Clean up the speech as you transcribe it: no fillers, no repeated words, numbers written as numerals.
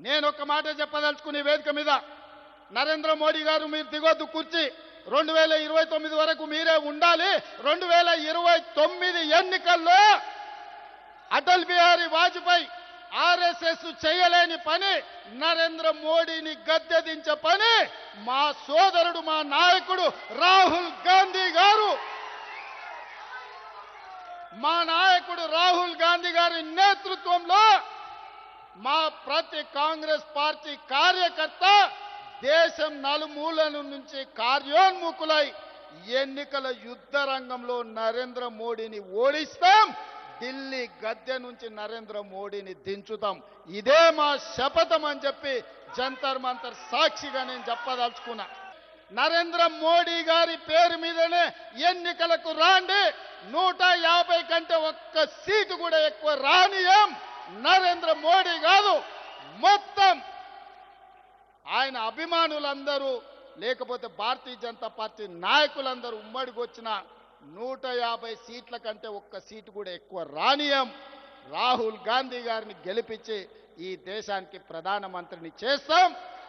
నేను ఒక మాట చెప్పదలుచుకునే వేదిక మీద నరేంద్ర మోడీ గారు మీరు దిగొద్దు కుర్చీ 2029 వరకు మీరే ఉండాలి 2029 ఎన్నికల్లో అటల్ బిహారీ వాజ్పేయి ఆర్ఎస్ఎస్ చేయలేని పని నరేంద్ర మోడీని గద్దెదించే పని మా సోదరుడు మా నాయకుడు రాహుల్ గాంధీ గారు మా నాయకుడు రాహుల్ గాంధీ గారి నేతృత్వంలో మా ప్రతి కాంగ్రెస్ పార్టీ కార్యకర్త దేశం నలుమూలల నుంచి కార్యోన్ముఖులై ఎన్నికల యుద్ధ రంగంలో నరేంద్ర మోడీని ఓడిస్తాం ఢిల్లీ గద్దె నుంచి నరేంద్ర మోడీని దించుతాం ఇదే మా శపథం అని చెప్పి జంతర్ మంతర్ సాక్షిగా నేను చెప్పదలుచుకున్నా నరేంద్ర మోడీ గారి పేరు మీదనే ఎన్నికలకు రాండి 150 కంటే ఒక్క సీటు కూడా ఎక్కువ రానియం నరేంద్ర మోడీ కాదు మొత్తం ఆయన అభిమానులందరూ లేకపోతే భారతీయ జనతా పార్టీ నాయకులందరూ ఉమ్మడికి వచ్చిన 150 సీట్ల కంటే ఒక్క సీటు కూడా ఎక్కువ రానియం రాహుల్ గాంధీ గారిని గెలిపించి ఈ దేశానికి ప్రధానమంత్రిని చేస్తాం